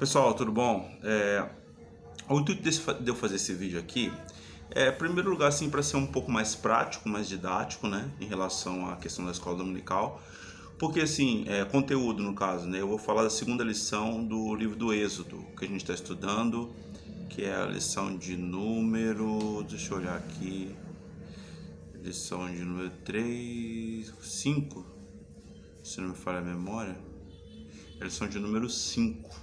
Pessoal, tudo bom? O intuito de eu fazer esse vídeo aqui em primeiro lugar, assim, para ser um pouco mais prático, mais didático, né, em relação à questão da escola dominical, porque assim, conteúdo no caso, né, eu vou falar da segunda lição do livro do Êxodo, que a gente está estudando, que é a lição de número, deixa eu olhar aqui, lição de número 3, 5, se não me falha a memória, é a lição de número 5.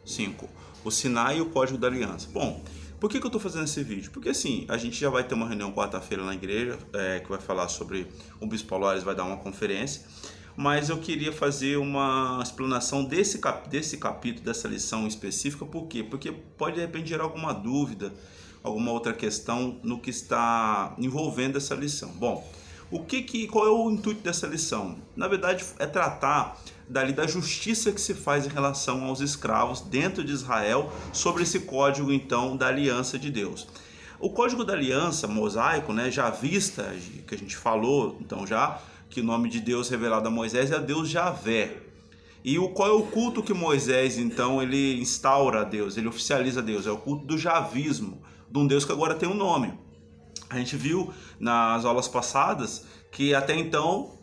5. O Sinai e o Código da Aliança. Bom, por que eu estou fazendo esse vídeo? Porque assim, a gente já vai ter uma reunião quarta-feira na igreja, que vai falar sobre o Bispo Paulo Aires, vai dar uma conferência, mas eu queria fazer uma explanação desse capítulo, dessa lição específica. Por quê? Porque pode de repente gerar alguma dúvida, alguma outra questão no que está envolvendo essa lição. Bom, qual é o intuito dessa lição? Na verdade, é tratar da justiça que se faz em relação aos escravos dentro de Israel sobre esse código, então, da aliança de Deus. O código da aliança mosaico, né, já vista, que a gente falou, então já, que o nome de Deus revelado a Moisés é Deus Javé. E qual é o culto que Moisés, então, ele instaura a Deus, ele oficializa a Deus? É o culto do javismo, de um Deus que agora tem um nome. A gente viu nas aulas passadas que até então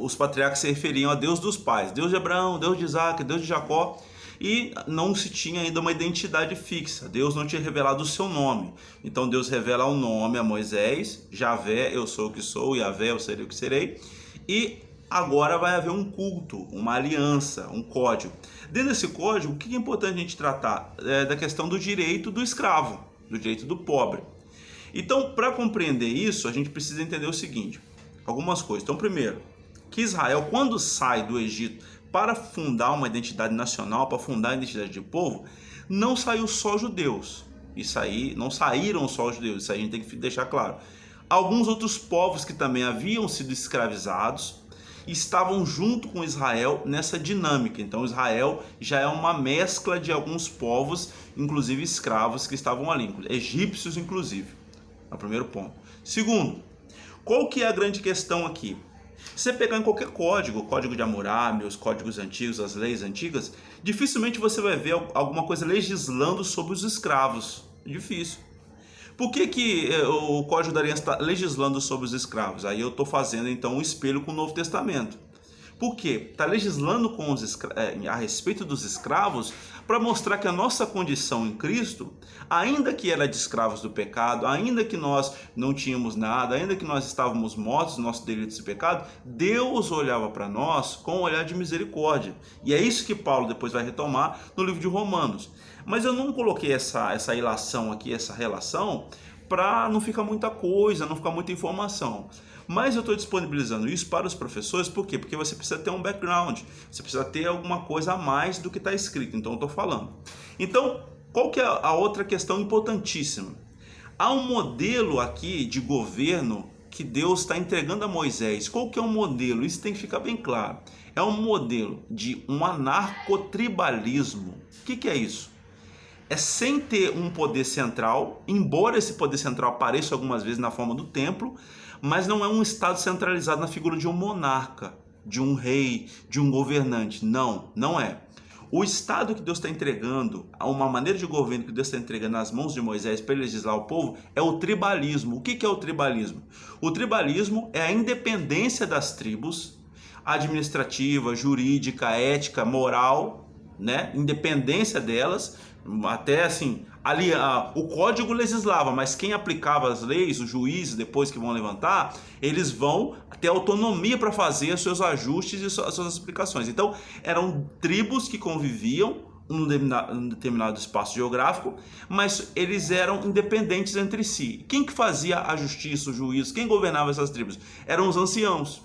os patriarcas se referiam a Deus dos pais, Deus de Abraão, Deus de Isaac, Deus de Jacó, e não se tinha ainda uma identidade fixa. Deus não tinha revelado o seu nome. Então Deus revela o nome a Moisés, Javé, eu sou o que sou, Javé, eu serei o que serei, e agora vai haver um culto, uma aliança, um código. Dentro desse código, o que é importante a gente tratar? Da questão do direito do escravo, do direito do pobre. Então, para compreender isso, a gente precisa entender o seguinte, algumas coisas. Então, primeiro, que Israel, quando sai do Egito para fundar uma identidade nacional, para fundar a identidade de povo, não saiu só judeus. Isso aí, não saíram só os judeus, isso aí a gente tem que deixar claro. Alguns outros povos que também haviam sido escravizados estavam junto com Israel nessa dinâmica. Então Israel já é uma mescla de alguns povos, inclusive escravos que estavam ali, egípcios inclusive. É o primeiro ponto. Segundo, qual que é a grande questão aqui? Se você pegar em qualquer código, o código de Hammurabi, os códigos antigos, as leis antigas, dificilmente você vai ver alguma coisa legislando sobre os escravos. Difícil. Por que o Código da Aliança está legislando sobre os escravos? Aí eu estou fazendo então um espelho com o Novo Testamento. Por quê? Está legislando a respeito dos escravos para mostrar que a nossa condição em Cristo, ainda que era de escravos do pecado, ainda que nós não tínhamos nada, ainda que nós estávamos mortos no nosso delito de pecado, Deus olhava para nós com um olhar de misericórdia. E é isso que Paulo depois vai retomar no livro de Romanos. Mas eu não coloquei essa ilação aqui, essa relação, para não ficar muita coisa, não ficar muita informação. Mas eu estou disponibilizando isso para os professores, por quê? Porque você precisa ter um background, você precisa ter alguma coisa a mais do que está escrito, então eu estou falando. Então, qual que é a outra questão importantíssima? Há um modelo aqui de governo que Deus está entregando a Moisés. Qual que é o modelo? Isso tem que ficar bem claro. É um modelo de um anarcotribalismo. O que é isso? É sem ter um poder central, embora esse poder central apareça algumas vezes na forma do templo, mas não é um estado centralizado na figura de um monarca, de um rei, de um governante. Não, não é. O estado que Deus está entregando, uma maneira de governo que Deus está entregando nas mãos de Moisés para legislar o povo, é o tribalismo. O que é o tribalismo? O tribalismo é a independência das tribos, administrativa, jurídica, ética, moral, né? Independência delas. Até assim, ali o código legislava, mas quem aplicava as leis, os juízes depois que vão levantar, eles vão ter autonomia para fazer os seus ajustes e as suas aplicações. Então eram tribos que conviviam num determinado espaço geográfico, mas eles eram independentes entre si. Quem que fazia a justiça, o juízo, quem governava essas tribos? Eram os anciãos.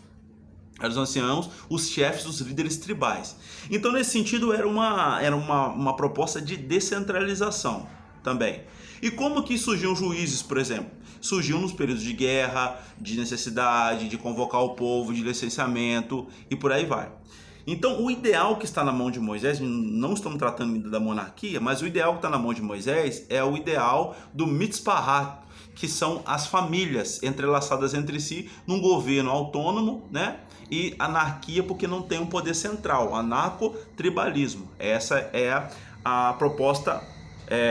Eram os anciãos, os chefes, os líderes tribais. Então, nesse sentido, era uma proposta de descentralização também. E como que surgiam juízes, por exemplo? Surgiam nos períodos de guerra, de necessidade, de convocar o povo, de licenciamento e por aí vai. Então, o ideal que está na mão de Moisés, não estamos tratando ainda da monarquia, mas o ideal que está na mão de Moisés é o ideal do mitzpahat, que são as famílias entrelaçadas entre si num governo autônomo, né? E anarquia porque não tem um poder central, anarcotribalismo. Essa é a proposta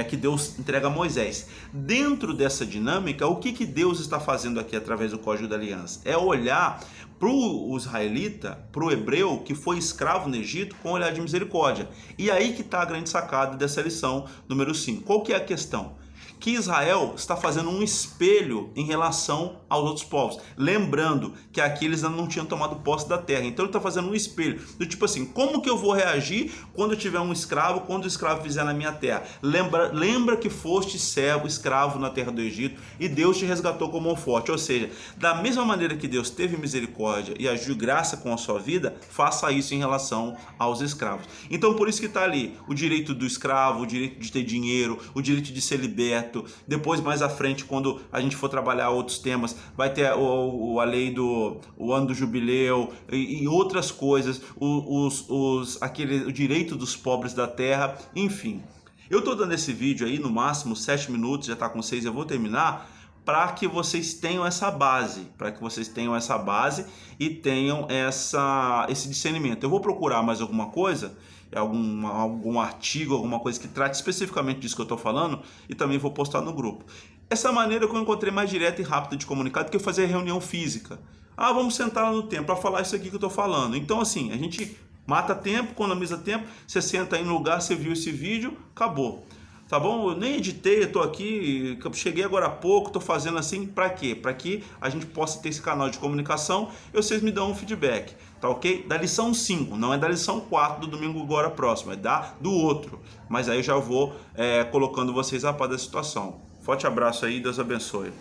que Deus entrega a Moisés. Dentro dessa dinâmica, o que Deus está fazendo aqui através do Código da Aliança? É olhar para o israelita, para o hebreu que foi escravo no Egito com um olhar de misericórdia. E aí que está a grande sacada dessa lição número 5. Qual que é a questão? Que Israel está fazendo um espelho em relação aos outros povos. Lembrando que aqui eles ainda não tinham tomado posse da terra. Então ele está fazendo um espelho. Do tipo assim, como que eu vou reagir quando tiver um escravo, quando o escravo fizer na minha terra? Lembra que foste servo, escravo na terra do Egito e Deus te resgatou como um forte. Ou seja, da mesma maneira que Deus teve misericórdia e agiu graça com a sua vida, faça isso em relação aos escravos. Então por isso que está ali o direito do escravo, o direito de ter dinheiro, o direito de ser liberto. Depois, mais à frente, quando a gente for trabalhar outros temas, vai ter a lei do ano do jubileu e outras coisas, o direito dos pobres da terra, enfim. Eu estou dando esse vídeo aí, no máximo 7 minutos, já está com 6, eu vou terminar, para que vocês tenham essa base, e tenham esse discernimento. Eu vou procurar mais alguma coisa, algum artigo, alguma coisa que trate especificamente disso que eu estou falando, e também vou postar no grupo. Essa maneira que eu encontrei mais direta e rápida de comunicar do que fazer reunião física. Vamos sentar lá no tempo para falar isso aqui que eu estou falando. Então assim, a gente mata tempo, economiza tempo, você senta aí no lugar, você viu esse vídeo, acabou. Tá bom? Eu nem editei, eu tô aqui, cheguei agora há pouco, tô fazendo assim, para quê? Para que a gente possa ter esse canal de comunicação e vocês me dão um feedback, tá ok? Da lição 5, não é da lição 4 do domingo agora próximo, é do outro. Mas aí eu já vou colocando vocês a par da situação. Forte abraço aí, Deus abençoe.